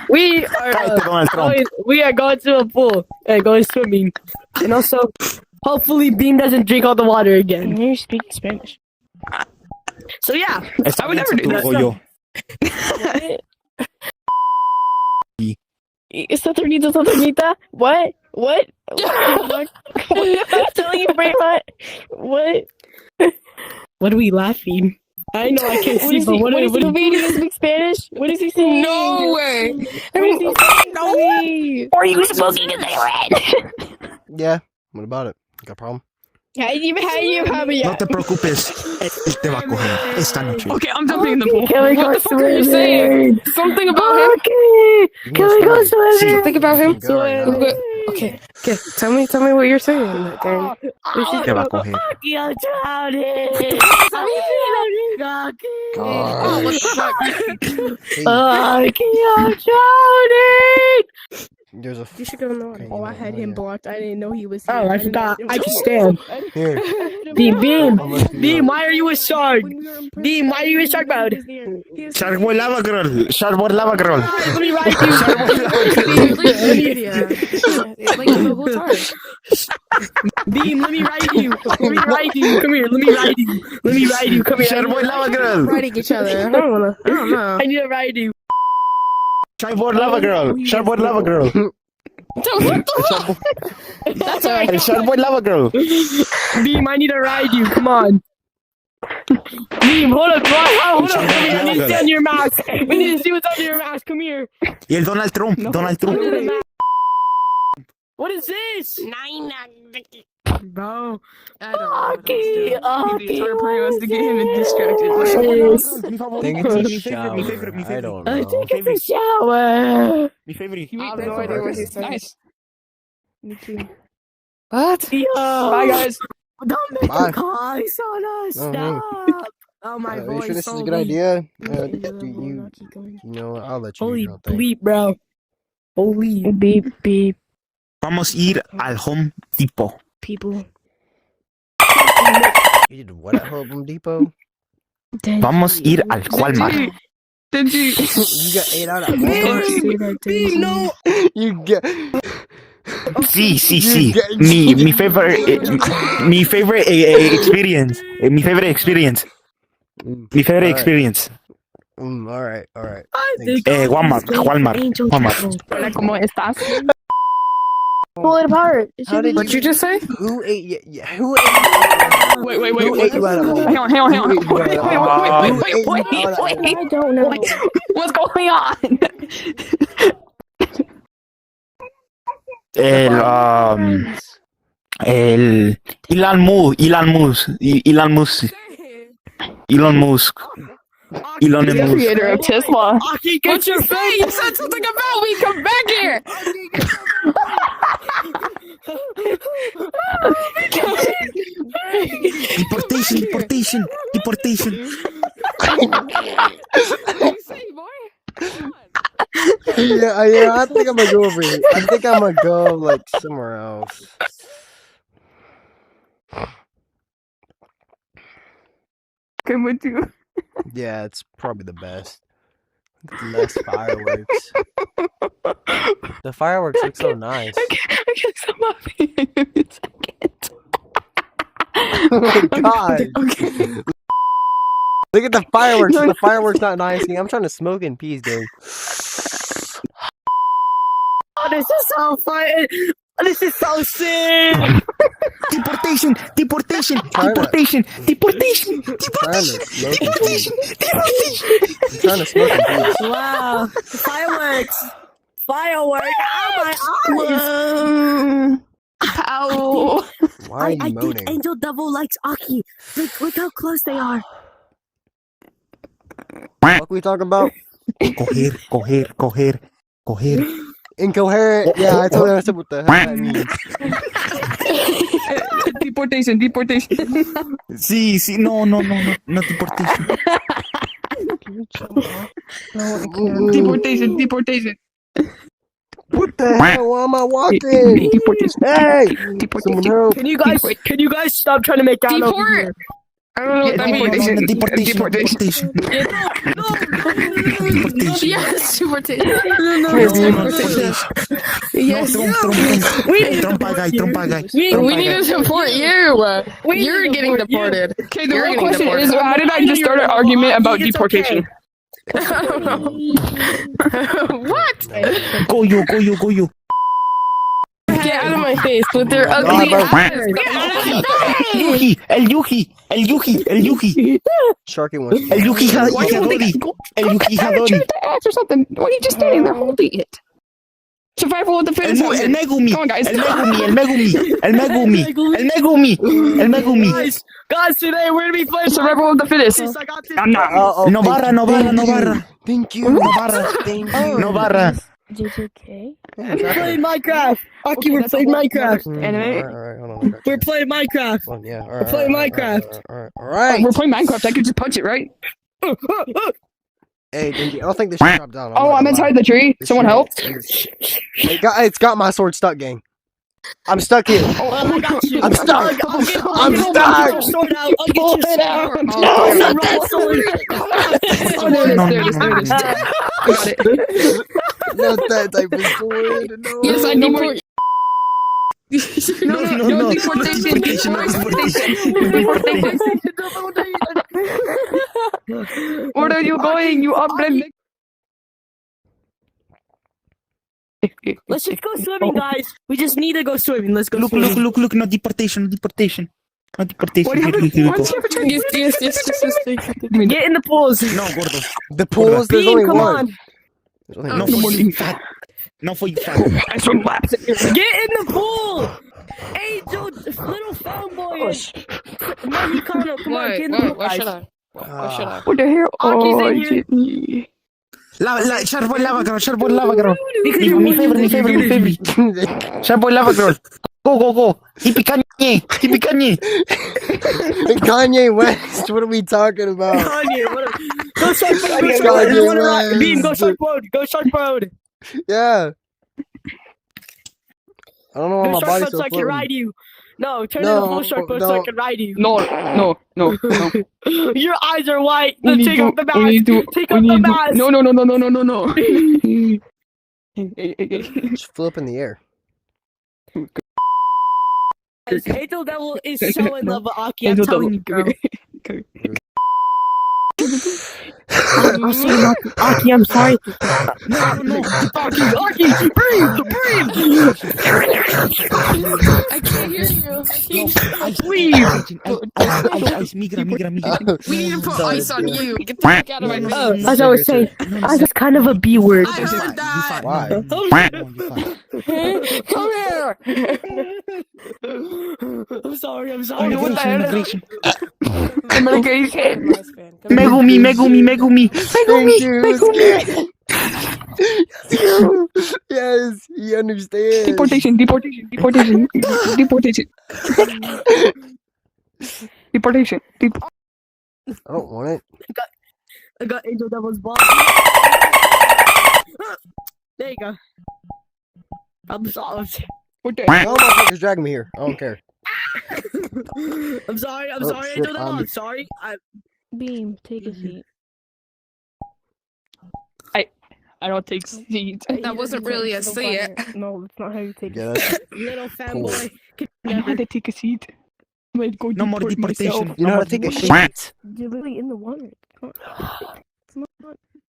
We are going to a pool and going swimming, and also hopefully Bean doesn't drink all the water again. You speak Spanish. So yeah, I would never do that. Saturnita, Saturnita? What? What? What? I'm telling you, Braveheart. What? What are we laughing? I know I can't see, but what is he reading? He speak Spanish? What is he saying? No way. What is he saying? No. Are you smoking a cigarette? Yeah. What about it? Got a problem? How you No te preocupes, él te va a coger esta noche. Okay, I'm jumping in the pool. Can we What go the fuck are you saying? Something about him? Okay. Can we go swimming? Something about him? Okay. Tell me what you're saying. Then. Te va a coger. I'm drowning. Oh, what the fuck? I'm drowning. There's a. You should go in the water. Oh, I had him blocked. I didn't know he was. Oh, I forgot. I can stand. Here. Beam, why are you a shark? Beam, why are you a shark mode? Shark boy lava girl. Shark boy lava girl. Let me ride you. Like the whole time. Beam, let me ride you. Let me ride you. Come here. Let me ride you. Let me ride you. Come here. Shark boy lava girl. Riding each other. I don't know. I need to ride you. Shark boy lava girl. Shark boy lava girl. That's alright. Shark boy lava girl. Beam, I need to ride you. Come on. Beam, hold up. Hold up. Come here. I need to see on your mask. We need to see what's under your mask. Come here. Y el Donald Trump. Donald Trump. What is this? Bro. I don't know. Okay. The entire party wants to get him distracted. Think it's a shower. I don't know. I think it's a shower. Mi favorite. I have no idea what he's saying. Nice. Me too. What? Yo. Bye, guys. Don't make Bye. a call. on us. Oh, Stop. Oh, my Are you voice. sure this is so a good weak. idea? You You know, I'll let you Holy do your thing. bleep, bro. Holy. Beep beep Vamos a ir al Home Depot. people. You did what at Home Depot? Vamos a ir al Walmart. Did you? You got 8 out of Beam, no. You get. Sí. Mi favorite experience. Mi favorite experience. Mi favorite experience. Alright. Walmart. Hola, ¿cómo estás? Pull it apart. What'd you just say? Who ate? Yeah, who ate? Wait. Who ate you out of Home? Hang on. Wait. I don't know. What's going on? El Elon Musk. The creator of Tesla. Aki, get your face. You said something about me. Come back here. Deportation. Yeah, I think I'm gonna go over here. I think I'm gonna go like somewhere else. Come with you. Yeah, it's probably the best. Less fireworks. The fireworks look so nice. I can't stop laughing. Oh my god! Okay. Look at the fireworks. The fireworks not nice. I'm trying to smoke in peace, dude. Oh, this is so fun. This is so sick. Deportation. I'm trying to smoke in peace. Wow. Fireworks. Oh, my eyes. Ow. Why are you I moaning? think Angel Devil likes Aki. Look how close they are. What we talking about? Coger. Incoherent. Yeah, I totally understand what the hell that means. Deportation. Sí, no deportation. Deportation. What the hell? Why am I walking? Deportation. Hey! Someone help. Can you guys stop trying to make out over Deport. here? I don't know what that means. Deportation. Yes, deportation. Yes. Trompa guy. We need to support you. You're getting deported. Okay, the real question is, how did I just start an argument about deportation? What? Go you. Get out of my face with their ugly eyes. El Yuki. Sharky wants El Yuki Hadori. Shoot the axe or something. Why are you just standing there holding it? Survival of the fittest. El Megumi. Come on, guys. El Megumi. Guys, today we're gonna be playing Survival of the fittest. I got this. I'm not. No barra. Thank you. No barra. JJK. We're playing Minecraft. Aki, we're playing Minecraft. Alright, hold on. We're playing Minecraft. Yeah, alright. We're playing Minecraft. Alright. We're playing Minecraft. I could just punch it, right? Hey, Dingy, I don't think this should drop down. Oh, I'm inside the tree. Someone help. It's got my sword stuck, gang. I'm stuck here. I got you. I'm stuck. I'm stuck. I'll get your sword out. Oh, there it is. I got it. Not that type of sword. No. Yes, I deport. No, deportation. Where are you going? You upland. Let's just go swimming, guys. We just need to go swimming. Let's go swimming. Look. No deportation. What happened? Here we go. Yes. Get in the pools. No, gordo. The pools, there's Beam, only come one. on. There's only No one. for you fat. No for you fat. I swim laps. Get in the pool. Angel, little fanboy. Mexicano, come on, get in the pool, Why guys. should I? Why should I? What the hell? Aki's Oh, in here. shit. Sharp boy lava girl. Mi favorite. Sharp boy lava girl. Go. Hippie Kanye. Kanye West, what are we talking about? Kanye, go shark Kanye road. Beam, go West. shark road. Go shark road. Yeah. I don't know why Go my shark body's boat so so I can floaty. ride you. No, turn into full shark boat so I no. can ride you. No. Your eyes are white. We need Take off the to- we need mask. to- Take we off the need to- mask. No. Hey. Just flip in the air. Angel Devil is so in love with Aki. I'm Angel telling you, Devil. girl. I'll see you, Aki. I'm sorry. No. Aki, breathe. I can't hear you. Migra. We need to put ice on you. Get the heck out of my face. As I was saying, I was kind of a B word. I heard that. Why? Come here. I'm sorry. Immigration. Communication. Megumi. Yes, he understands. Deportation. I don't want it. I got Angel Devil's ball. There you go. I'm sorry. What the No motherfuckers drag me here. I don't care. I'm sorry, Oh, shit, Angel Devil. I'm- I'm sorry. Beam, take a seat. I don't take seats. That wasn't really a seat. No, that's not how you take Yeah, a that's, Little fanboy. I know how to take a seat. I'm gonna go No more deport deportation. myself. you know how to take a shit. seat. You're literally in the water. It's not.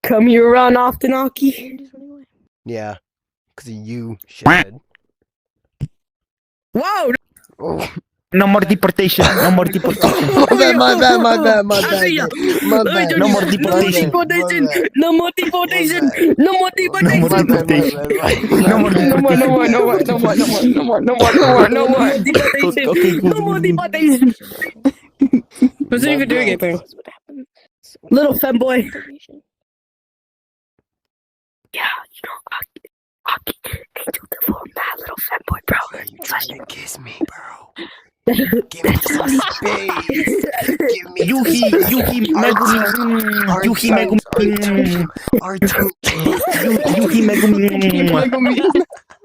Come here around often, Aki. You're just running away. Yeah, because of you, shithead. Wow. Oh. No more deportation. My bad. I see ya. My bad. No more deportation. No more deportation. No more deportation. No more deportation. No more deportation. Okay, No more deportation. Wasn't even doing anything. Little femboy. Yeah, you know, Aki, Angel Devil, mad little femboy, bro. You trying to kiss me, bro? Give me some space. Give me Yuki Megumi. Yuki Megumi. Yuki Megumi.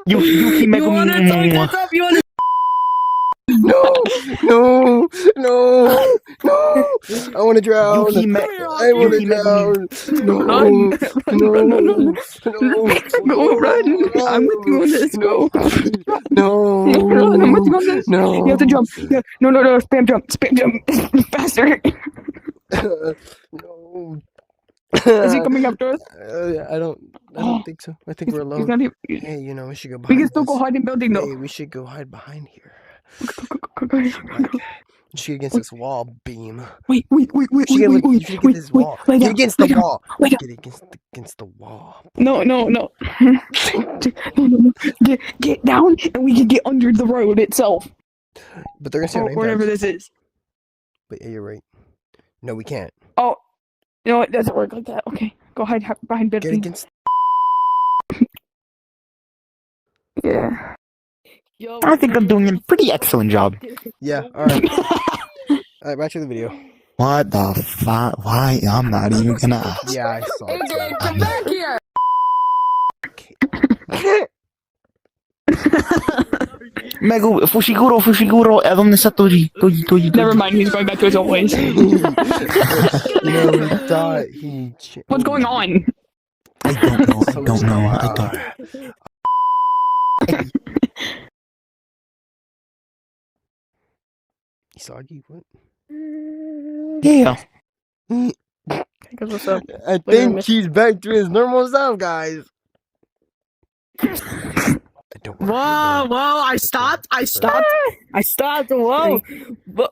Yuki You wanna talk Megumi. this up? You wanna No, no, no! I want to drown. Yuki, I want to Yuki, Megumi. drown. No, Run. no, no, Go run. I'm with you on this. Go. no, Run. I'm with you on this. no. You have to jump. Yeah. No. Spam jump. Spam jump. Faster. No. Is he coming after us? I don't think so. I think we're He's alone. not even. Hey, we should go We behind can still this. go hide in building though. Hey, we should go hide behind here. Go. Shoot against this wall, Beam. Wait. You should get this wall. Lie Get down, against the lie down, wall. lie down. Get against the wall. No. No. Get down, and we can get under the road itself, But they're gonna see our or name whatever tags. this is. But yeah, you're right. No, we can't. Oh, no, it doesn't work like that. Okay, go hide behind Get building. against. Yeah. Yo, I think I'm doing a pretty excellent job. Yeah. All right. All right. Back to the video. What the fuck? Why? I'm not even gonna ask. Yeah, I saw it. AJ, come back here. Megu, Fushiguro, ¿a dónde está Toji? Never mind. He's going back to his old ways. We thought he. What's going on? I don't know. Soggy, what? Yeah. What's up? I think he's back to his normal self, guys. Don't worry, Whoa, bro. whoa! I stopped. Whoa. Whoa.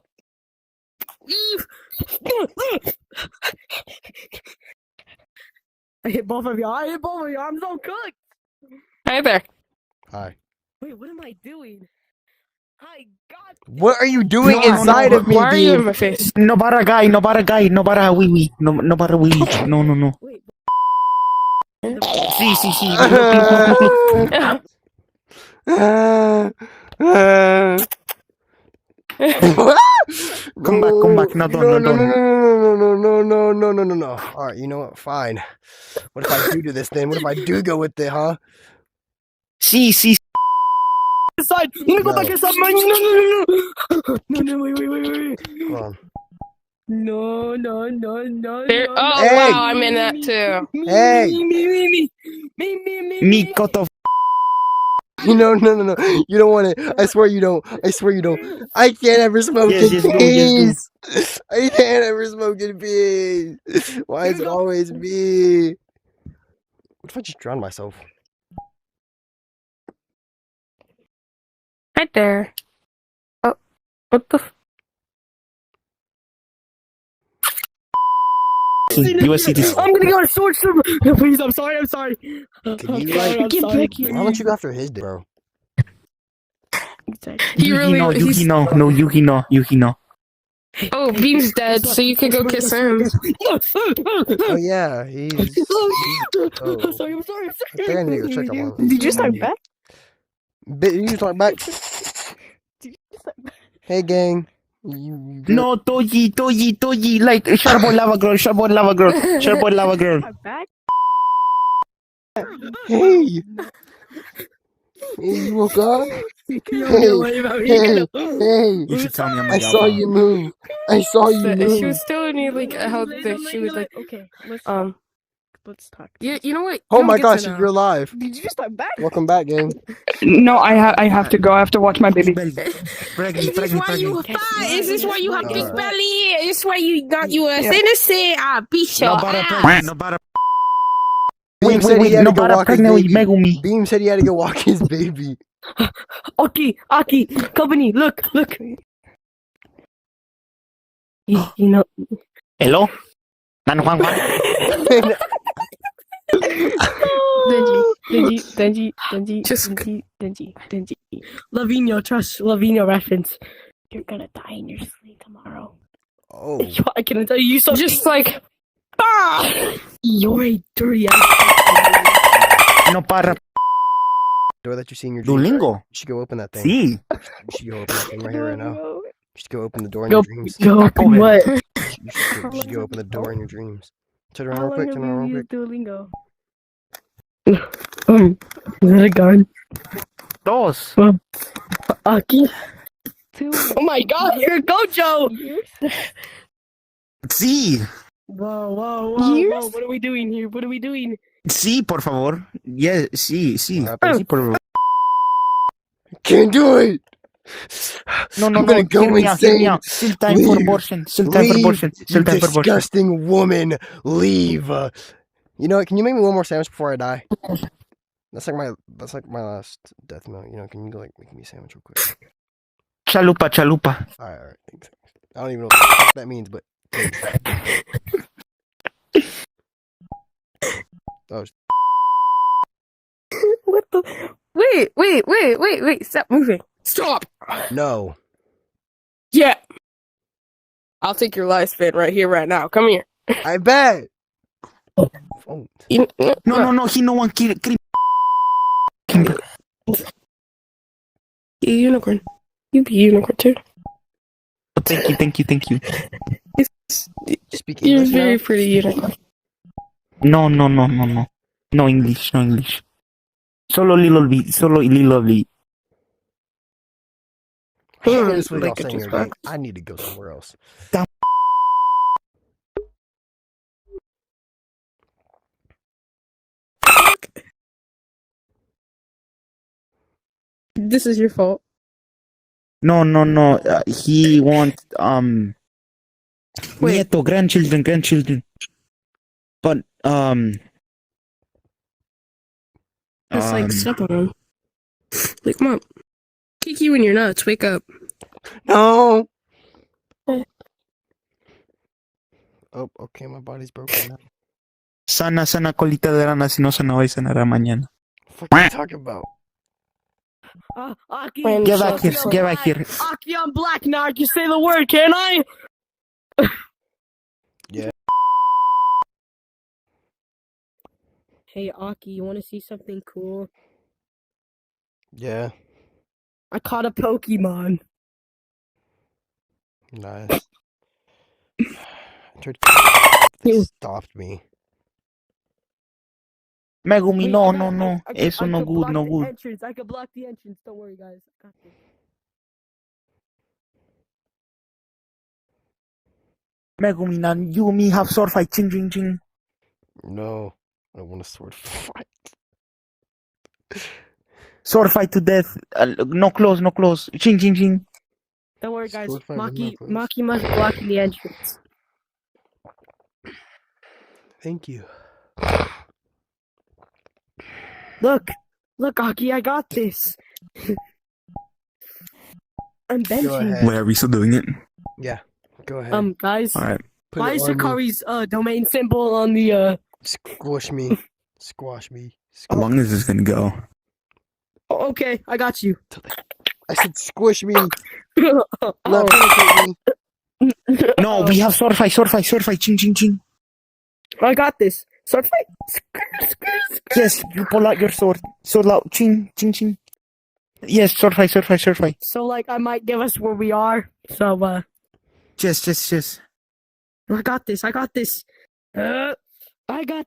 I hit both of y'all. I'm so cooked. Hi there. Hi. Wait, what am I doing? Hi, God. What are you doing No, inside of me, Why are you in Beam? my face? No para guy, no para wee wee. No para wee wee. No. Wait. Sí. Come back. No, don't. No. All right, you know what? Fine. What if I do this then? What if I do go with it, huh? Sí. Inside. Let me go back inside. No, wait. Hold on. No. There, oh Hey. wow, I'm in that too. Hey. Me cut off. No. You don't want it. I swear you don't. I can't ever smoke Yes, in do. peace. I can't ever smoke in peace. Why is it always me? What if I just drown myself? Right there. Oh, what the? USCTC. I'm gonna go to sword server. No, please, I'm sorry. Can you I'm like? sorry. Why don't you go after his dick, bro? He really. Yuki no. Yuki no. Oh, Beam's dead, so you could go kiss him. Oh yeah, he's. I'm sorry. I think I need to go check on him. Did you start back? You start back. Hey gang. You good? No, Toji. Like Sharboy Lava Girl. Back? Hey. Hey, you woke up? You don't worry about me. Hey. You should tell me I'm a I saw Java. you move. She move. was telling me like how she was like, okay, let's talk. you know what? Oh You'll my get gosh, to know. you're alive. Did you start back? Welcome back, gang. No, I have to go. I have to watch my baby. Is this why you fat? Is this why you have big belly? Is this why you got you a say beat your ass? No para. Beam said he had No to go para walk his pregnant with baby. Megumi. Beam said he had to go walk his baby. Aki, company, look. You know. Hello? Nan Juan. Denji. Lavinia reference. You're gonna die in your sleep tomorrow. Oh. I can tell you something. Just like, You're a dirty ass. No para. Door that you see in your dreams. Duolingo. You should go open that thing. Sí. You should go open that thing right here, right now. You should go open the door in your dreams. Go open what? You should go open the door in your dreams. Turn around real quick. Duolingo? Is that a gun? Dos. Aki? Oh my god, you're Gojo! Sí, Whoa, whoa, whoa, Years? whoa, what are we doing here? What are we doing? sí, por favor. Yeah, sí, sí. What happened? Sí, por favor. Can't do it. No, no, I'm no. gonna go Hear me insane. out. Still time for Leave. abortion. Still time for Leave, abortion. Still you time for abortion. disgusting woman. Leave. You know what? Can you make me one more sandwich before I die? That's like my last death note. You know, can you go make me a sandwich real quick? Chalupa, chalupa. All right. Thanks. I don't even know what that means, but thanks. Oh, What the? Wait! Stop moving! Stop! no. Yeah. I'll take your lifespan right here, right now. Come here. I bet. Oh. No. He no one kill. You unicorn. You be unicorn too. Thank you. Speak You're English very now? pretty unicorn. No. No English. Solo little bit. I can't honestly Like y'all a saying your Xbox. game. I need to go somewhere else. This is your fault. No. He wants Wait. nieto, grandchildren. But It's like step on him. Like, come on. Kick you in your nuts. Wake up. No. Oh, okay. My body's broken now. sana colita de rana, si no sana hoy, sanará mañana. What are you talking about? Aki, When Get shall back here, we get back here. Aki, I'm black now. I can say the word, can I? Hey, Aki, you want to see something cool? Yeah. I caught a Pokemon. Nice. You- Stopped me. Megumi, Hey, no. I Eso no could good, block no the good. entrance. I could block the entrance. Don't worry, guys. I got this. Megumi, now you and me have sword fight. Ching. No. I don't want a sword fight. Sword fight to death. No close. Ching. Don't worry, guys. Sword fight with no clothes. Maki must block the entrance. Thank you. Look, Aki, I got this. I'm Go benching. ahead. Wait, are we still doing it? Yeah. Go ahead. Guys, Alright. Put why it is on me. Sakari's domain symbol on the Squish me. Squash me. How long is this gonna go? Oh, okay, I got you. I said squish me. Oh. Not penetrate me. No, we have sword fight. Ching. I got this. Sword fight. Yes, you pull out your sword. Sword out. Ching. Yes, sword fight. So, like, I might give us where we are. So, Yes. I got this. I got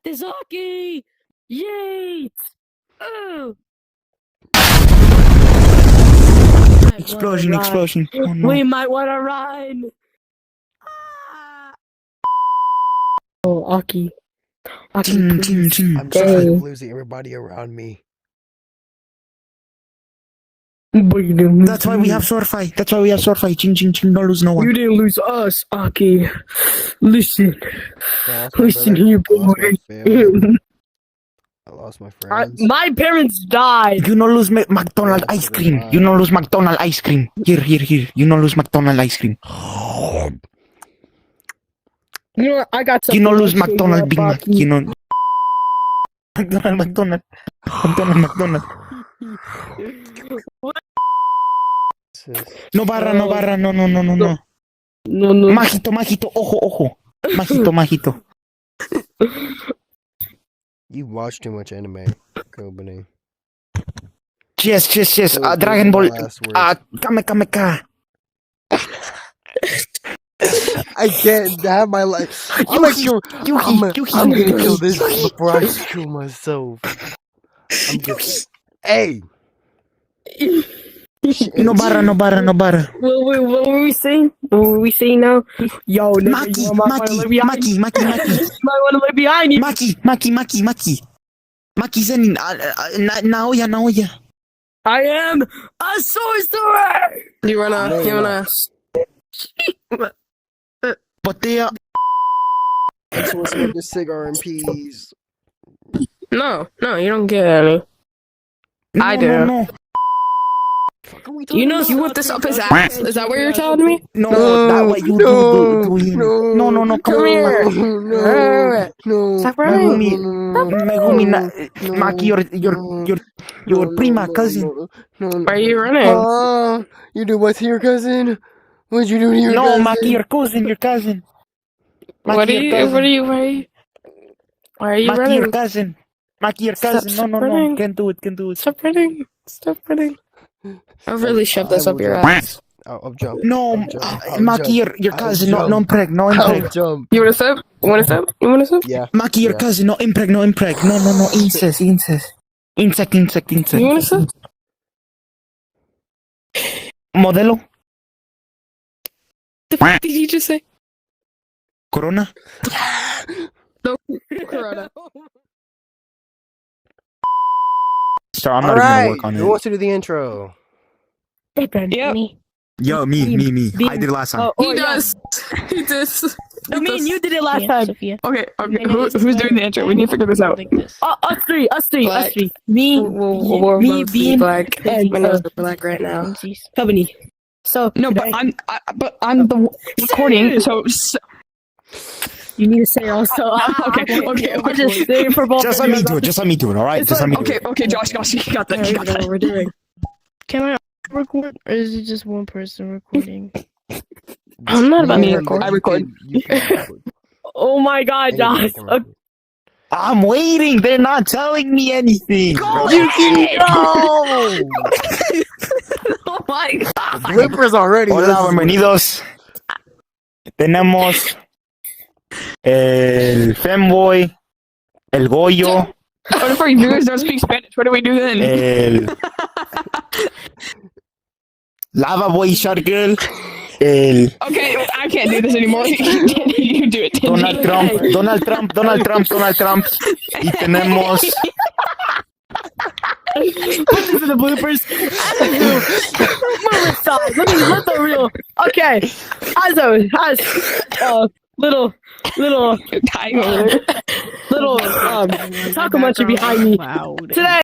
this, Aki! Yay! Oh! Explosion. Oh no. We might want to run. Ah! Oh, Aki. Ching. I'm so losing everybody around me. That's why we have sword fight. Ching. Don't lose no You one. didn't lose us, Aki. Listen. I lost my Listen brother. here, I lost boy. my family. I lost my friends. My parents died. You no lose McDonald's ice cream. You no lose McDonald's ice cream. Here. You no lose McDonald's ice cream. You know what? I got something. You no lose to say McDonald's here, Big Mac. Aki. You know. McDonald's. No barra. No. No. Majito. Ojo. Majito. You watch too much anime, Kobani. Yes. Those are Dragon my Ball. last words. Kameka. I can't have my life. I'm gonna kill. I'm gonna kill this before I kill myself. Hey. No barra. What were we saying? What were we saying now? Yo, nigga, you might want to look behind you. Maki. You might want to look behind you. Maki. Maki zanin. Naoya. I am a sorcerer. You wanna? Botea. I just want to smoke this cigar in peace. No, you don't get any. I do. No. You know you whipped this up his ass. Is that what you're telling me? No, that way you do him. No, Come here. Stop running. Megumi, Maki, your prima cousin. Why are you running? You do what to your cousin? What'd you do to your cousin? No, Maki, your cousin. Why are you Maki, running? your cousin. Maki, your cousin. Stop No. running. Can't do it. Stop running. I'll really shove this up your ass. I'll jump. No, Maki, your cousin. No impreg. I'll jump. You wanna sip? Yeah. Maki, your cousin. No impreg. No. Incest. Insect. You wanna sip? Modelo. The fuck did you just say? Corona. No, Corona. So I'm not even gonna work on Who it. wants to do the intro? Yep. Yo, me. I did it last time. He does. He does. I mean, you did it last time. Sophia. Okay. Who's doing the intro? We need to figure this out. Us three. Black. Me, Me being black, and my nose is black right now. company. So No, but today, I'm the recording, so you need to say also. Okay. I'll just say it for both. Just of let you. me do it. All right. Just let me do it. okay, Josh, you got that. There You we got go, that. what we're doing. Can I record, or is it just one person recording? I'm not about to Yeah, record. you I record. You can record. Oh my God, Josh. Anybody can record. I'm waiting. They're not telling me anything. You can go! Oh my God. Bloopers already. Hola, bienvenidos. Tenemos el Femboy, el Goyo, What if our viewers don't speak Spanish? What do we do then? el Lava Boy Shark Girl, el Okay, I can't do this anymore. You do it. Donald Trump. Y tenemos Put this in the bloopers. Let the real. Okay. Little Dying over there. Taco Muncher behind me. Wow. Today